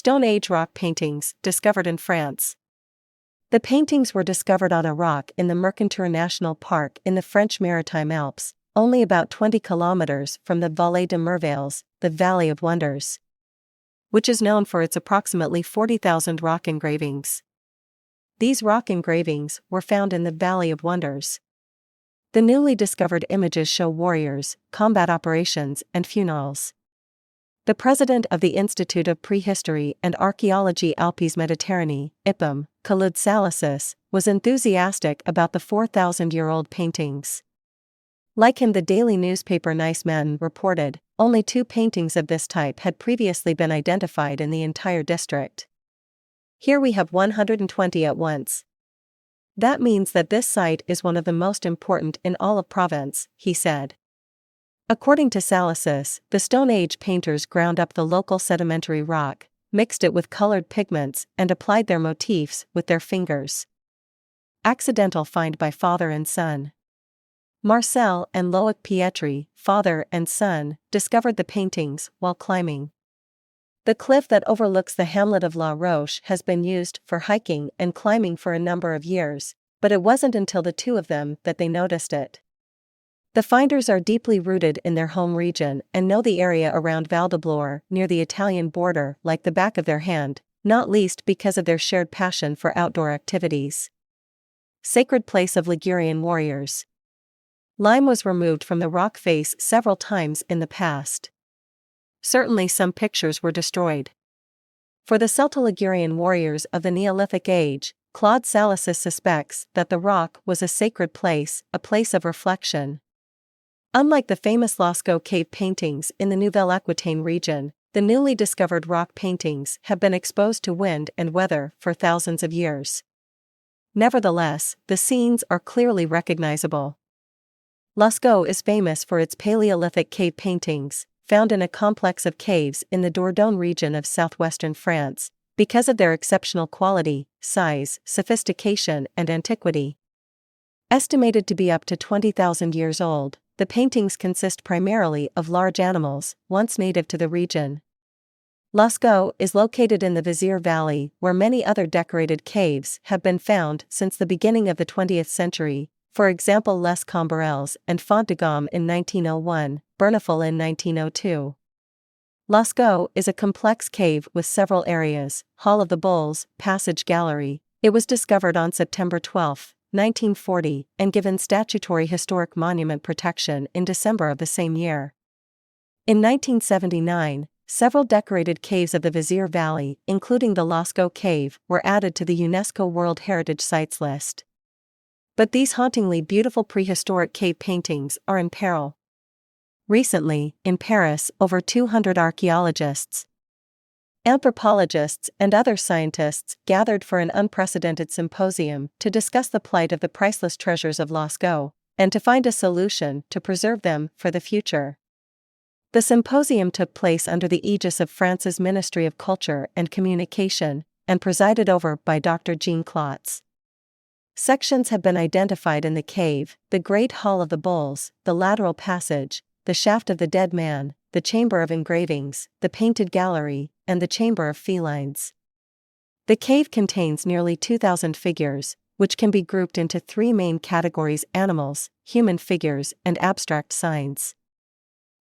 Stone Age rock paintings, discovered in France. The paintings were discovered on a rock in the Mercantour National Park in the French Maritime Alps, only about 20 kilometers from the Vallée de Merveilles, the Valley of Wonders, which is known for its approximately 40,000 rock engravings. These rock engravings were found in the Valley of Wonders. The newly discovered images show warriors, combat operations, and funerals. The president of the Institute of Prehistory and Archaeology Alpes Méditerranée, IPAM, Khalid Salassis, was enthusiastic about the 4,000-year-old paintings. Like him, the daily newspaper Nice Men reported, only 2 paintings of this type had previously been identified in the entire district. Here we have 120 at once. That means that this site is one of the most important in all of Provence, he said. According to Salassis, the Stone Age painters ground up the local sedimentary rock, mixed it with colored pigments, and applied their motifs with their fingers. Accidental find by father and son. Marcel and Loic Pietri, father and son, discovered the paintings while climbing. The cliff that overlooks the hamlet of La Roche has been used for hiking and climbing for a number of years, but it wasn't until the two of them that they noticed it. The finders are deeply rooted in their home region and know the area around Val d'Ablore near the Italian border like the back of their hand, not least because of their shared passion for outdoor activities. Sacred place of Ligurian warriors. Lime was removed from the rock face several times in the past. Certainly some pictures were destroyed. For the Celto-Ligurian warriors of the Neolithic age, Claude Salassis suspects that the rock was a sacred place, a place of reflection. Unlike the famous Lascaux cave paintings in the Nouvelle-Aquitaine region, the newly discovered rock paintings have been exposed to wind and weather for thousands of years. Nevertheless, the scenes are clearly recognizable. Lascaux is famous for its Paleolithic cave paintings, found in a complex of caves in the Dordogne region of southwestern France, because of their exceptional quality, size, sophistication, and antiquity. Estimated to be up to 20,000 years old, the paintings consist primarily of large animals, once native to the region. Lascaux is located in the Vézère Valley, where many other decorated caves have been found since the beginning of the 20th century, for example Les Combarelles and Font de Gomme in 1901, Bernafel in 1902. Lascaux is a complex cave with several areas, Hall of the Bulls, Passage Gallery. It was discovered on September 12, 1940, and given statutory historic monument protection in December of the same year. In 1979, several decorated caves of the Vézère Valley, including the Lascaux Cave, were added to the UNESCO World Heritage Sites list. But these hauntingly beautiful prehistoric cave paintings are in peril. Recently, in Paris, over 200 archaeologists, anthropologists, and other scientists gathered for an unprecedented symposium to discuss the plight of the priceless treasures of Lascaux, and to find a solution to preserve them for the future. The symposium took place under the aegis of France's Ministry of Culture and Communication, and presided over by Dr. Jean Klotz. Sections have been identified in the cave: the Great Hall of the Bulls, the Lateral Passage, the Shaft of the Dead Man, the Chamber of Engravings, the Painted Gallery, and the Chamber of Felines. The cave contains nearly 2,000 figures, which can be grouped into 3 main categories: animals, human figures, and abstract signs.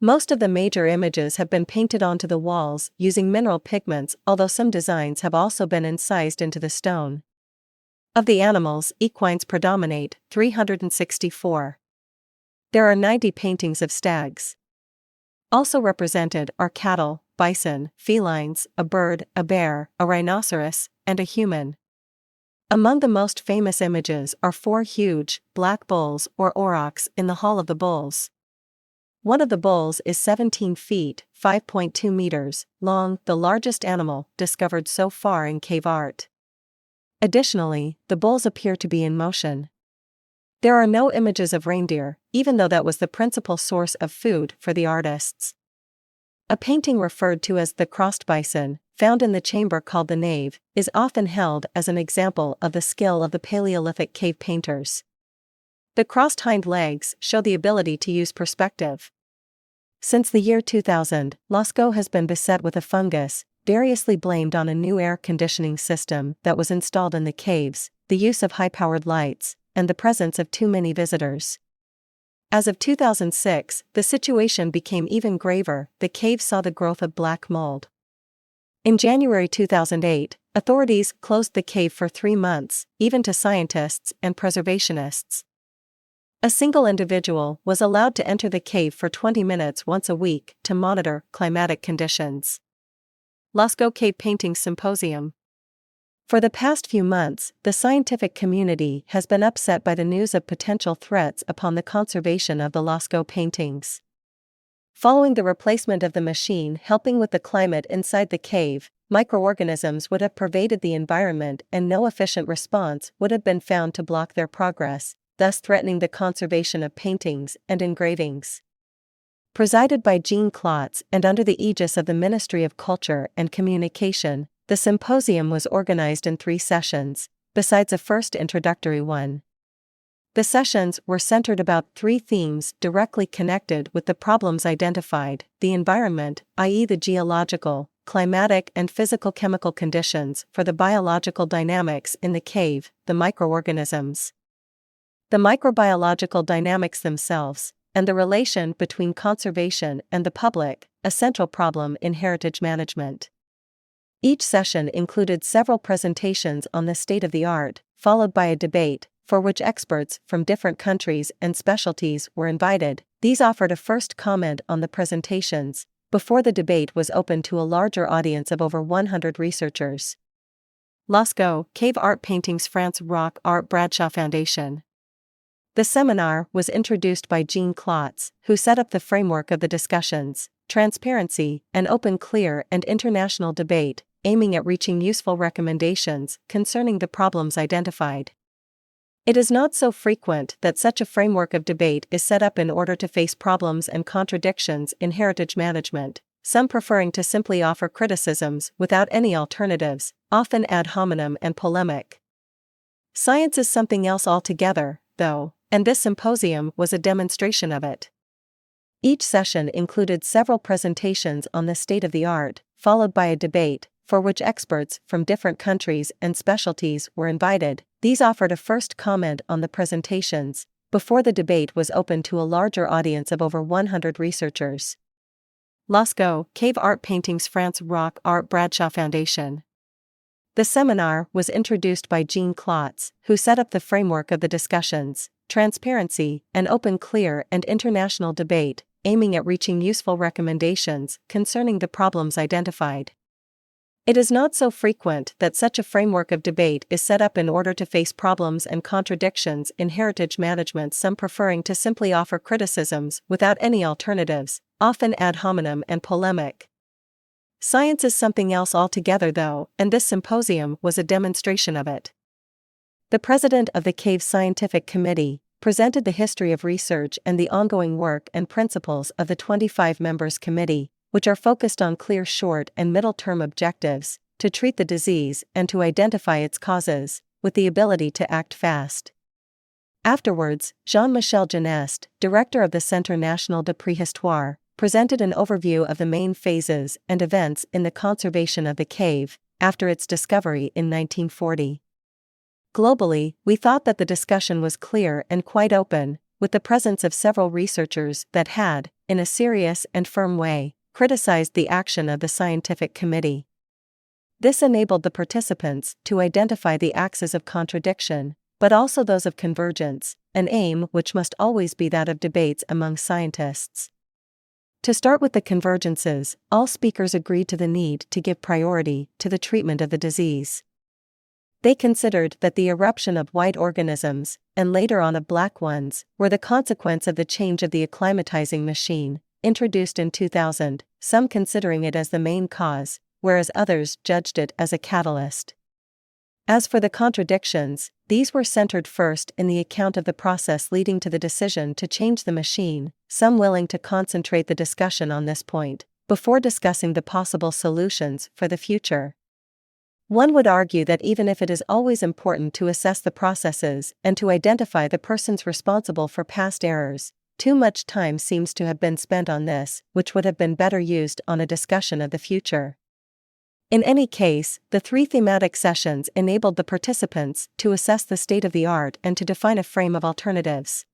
Most of the major images have been painted onto the walls using mineral pigments, although some designs have also been incised into the stone. Of the animals, equines predominate, 364. There are 90 paintings of stags. Also represented are cattle, bison, felines, a bird, a bear, a rhinoceros, and a human. Among the most famous images are 4 huge, black bulls or aurochs in the Hall of the Bulls. One of the bulls is 17 feet, 5.2 meters, long, the largest animal discovered so far in cave art. Additionally, the bulls appear to be in motion. There are no images of reindeer, even though that was the principal source of food for the artists. A painting referred to as the crossed bison, found in the chamber called the nave, is often held as an example of the skill of the Paleolithic cave painters. The crossed hind legs show the ability to use perspective. Since the year 2000, Lascaux has been beset with a fungus, variously blamed on a new air conditioning system that was installed in the caves, the use of high-powered lights, and the presence of too many visitors. As of 2006, the situation became even graver. The cave saw the growth of black mold. In January 2008, authorities closed the cave for 3 months, even to scientists and preservationists. A single individual was allowed to enter the cave for 20 minutes once a week to monitor climatic conditions. Lascaux Cave Paintings Symposium. For the past few months, the scientific community has been upset by the news of potential threats upon the conservation of the Lascaux paintings. Following the replacement of the machine helping with the climate inside the cave, microorganisms would have pervaded the environment and no efficient response would have been found to block their progress, thus threatening the conservation of paintings and engravings. Presided by Jean Klotz and under the aegis of the Ministry of Culture and Communication, the symposium was organized in 3 sessions, besides a first introductory one. The sessions were centered about 3 themes directly connected with the problems identified: the environment, i.e. the geological, climatic and physical-chemical conditions for the biological dynamics in the cave, the microorganisms, the microbiological dynamics themselves, and the relation between conservation and the public, a central problem in heritage management. Each session included several presentations on the state of the art, followed by a debate, for which experts from different countries and specialties were invited. These offered a first comment on the presentations, before the debate was open to a larger audience of over 100 researchers. Lascaux Cave Art Paintings France Rock Art Bradshaw Foundation. The seminar was introduced by Jean Klotz, who set up the framework of the discussions: transparency, an open, clear, and international debate, aiming at reaching useful recommendations concerning the problems identified. It is not so frequent that such a framework of debate is set up in order to face problems and contradictions in heritage management, some preferring to simply offer criticisms without any alternatives, often ad hominem and polemic. Science is something else altogether, though, and this symposium was a demonstration of it. Each session included several presentations on the state of the art, followed by a debate, for which experts from different countries and specialties were invited. These offered a first comment on the presentations, before the debate was open to a larger audience of over 100 researchers. Lascaux Cave Art Paintings France Rock Art Bradshaw Foundation. The seminar was introduced by Jean Klotz, who set up the framework of the discussions: transparency, an open, clear, and international debate, aiming at reaching useful recommendations concerning the problems identified. It is not so frequent that such a framework of debate is set up in order to face problems and contradictions in heritage management, some preferring to simply offer criticisms without any alternatives, often ad hominem and polemic. Science is something else altogether, though, and this symposium was a demonstration of it. The president of the Cave Scientific Committee presented the history of research and the ongoing work and principles of the 25 members committee, which are focused on clear short and middle-term objectives, to treat the disease and to identify its causes, with the ability to act fast. Afterwards, Jean-Michel Geneste, director of the Centre National de Préhistoire, presented an overview of the main phases and events in the conservation of the cave, after its discovery in 1940. Globally, we thought that the discussion was clear and quite open, with the presence of several researchers that had, in a serious and firm way, criticized the action of the scientific committee. This enabled the participants to identify the axes of contradiction, but also those of convergence, an aim which must always be that of debates among scientists. To start with the convergences, all speakers agreed to the need to give priority to the treatment of the disease. They considered that the eruption of white organisms, and later on of black ones, were the consequence of the change of the acclimatizing machine, introduced in 2000, some considering it as the main cause, whereas others judged it as a catalyst. As for the contradictions, these were centered first in the account of the process leading to the decision to change the machine, some willing to concentrate the discussion on this point, before discussing the possible solutions for the future. One would argue that even if it is always important to assess the processes and to identify the persons responsible for past errors, too much time seems to have been spent on this, which would have been better used on a discussion of the future. In any case, the 3 thematic sessions enabled the participants to assess the state of the art and to define a frame of alternatives.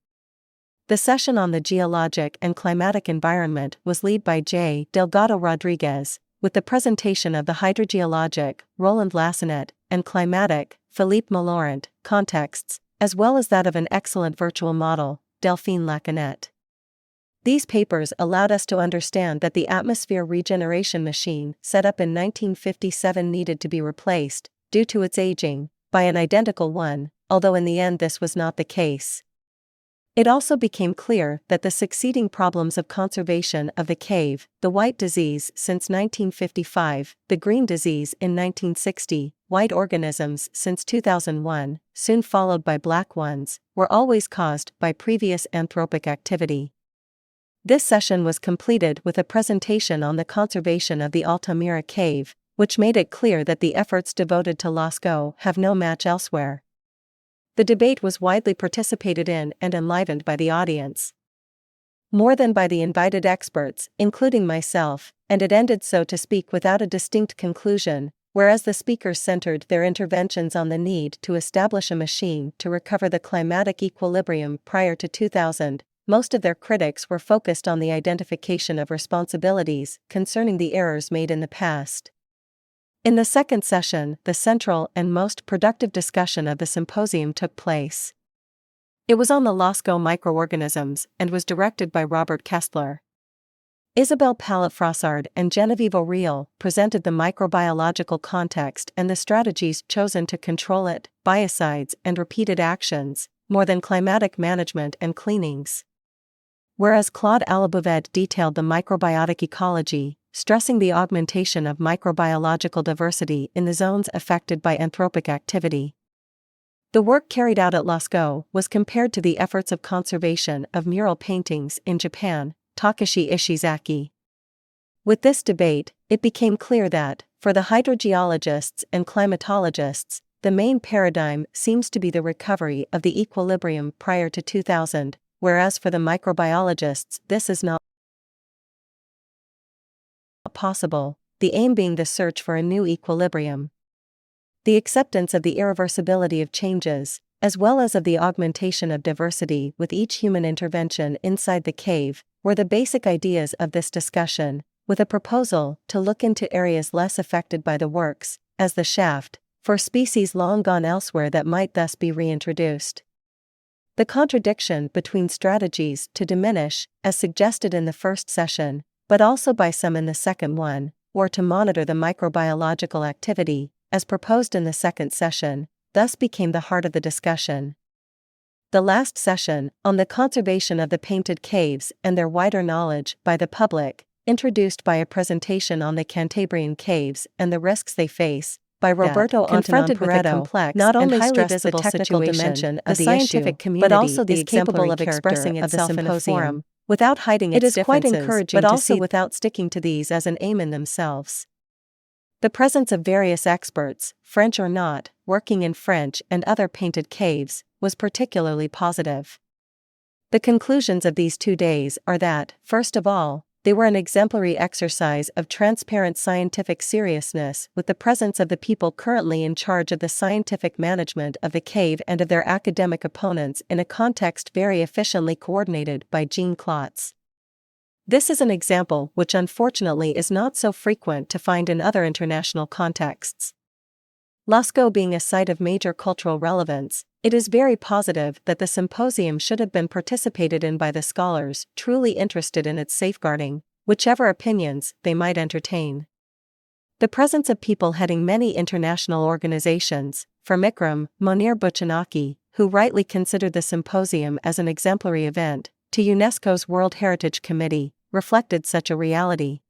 The session on the geologic and climatic environment was led by J. Delgado Rodriguez, with the presentation of the hydrogeologic, Roland Lassanet, and climatic, Philippe Malorant, contexts, as well as that of an excellent virtual model, Delphine Lacanet. These papers allowed us to understand that the atmosphere regeneration machine set up in 1957 needed to be replaced, due to its aging, by an identical one, although in the end this was not the case. It also became clear that the succeeding problems of conservation of the cave, the white disease since 1955, the green disease in 1960, white organisms since 2001, soon followed by black ones, were always caused by previous anthropic activity. This session was completed with a presentation on the conservation of the Altamira cave, which made it clear that the efforts devoted to Lascaux have no match elsewhere. The debate was widely participated in and enlivened by the audience, more than by the invited experts, including myself, and it ended, so to speak, without a distinct conclusion, whereas the speakers centered their interventions on the need to establish a machine to recover the climatic equilibrium prior to 2000. Most of their critics were focused on the identification of responsibilities concerning the errors made in the past. In the second session, the central and most productive discussion of the symposium took place. It was on the Lascaux microorganisms and was directed by Robert Kestler. Isabelle Pallet-Frossard and Genevieve O'Reilly presented the microbiological context and the strategies chosen to control it, biocides and repeated actions, more than climatic management and cleanings. Whereas Claude Alabouvet detailed the microbiotic ecology, stressing the augmentation of microbiological diversity in the zones affected by anthropic activity. The work carried out at Lascaux was compared to the efforts of conservation of mural paintings in Japan, Takashi Ishizaki. With this debate, it became clear that, for the hydrogeologists and climatologists, the main paradigm seems to be the recovery of the equilibrium prior to 2000, whereas for the microbiologists this is not possible, the aim being the search for a new equilibrium. The acceptance of the irreversibility of changes, as well as of the augmentation of diversity with each human intervention inside the cave, were the basic ideas of this discussion, with a proposal to look into areas less affected by the works, as the shaft, for species long gone elsewhere that might thus be reintroduced. The contradiction between strategies to diminish, as suggested in the first session, but also by some in the second one, or to monitor the microbiological activity, as proposed in the second session, thus became the heart of the discussion. The last session, on the conservation of the painted caves and their wider knowledge by the public, introduced by a presentation on the Cantabrian caves and the risks they face, by Roberto Antonin Pareto, not only stresses the technical dimension of the scientific community, but also is capable of expressing itself in a forum, without hiding its differences, quite encouraging but also without sticking to these as an aim in themselves. The presence of various experts, French or not, working in French and other painted caves, was particularly positive. The conclusions of these 2 days are that, first of all, they were an exemplary exercise of transparent scientific seriousness with the presence of the people currently in charge of the scientific management of the cave and of their academic opponents in a context very efficiently coordinated by Jean Klotz. This is an example which unfortunately is not so frequent to find in other international contexts. Lascaux being a site of major cultural relevance, it is very positive that the symposium should have been participated in by the scholars truly interested in its safeguarding, whichever opinions they might entertain. The presence of people heading many international organizations, from Ikram, Monir Buchanaki, who rightly considered the symposium as an exemplary event, to UNESCO's World Heritage Committee, reflected such a reality.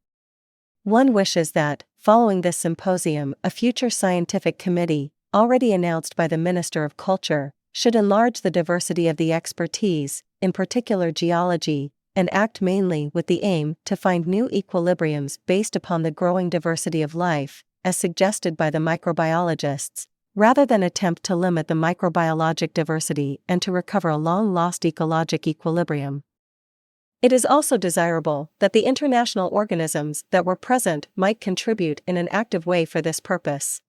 One wishes that, following this symposium, a future scientific committee, already announced by the Minister of Culture, should enlarge the diversity of the expertise, in particular geology, and act mainly with the aim to find new equilibriums based upon the growing diversity of life, as suggested by the microbiologists, rather than attempt to limit the microbiologic diversity and to recover a long-lost ecologic equilibrium. It is also desirable that the international organisms that were present might contribute in an active way for this purpose.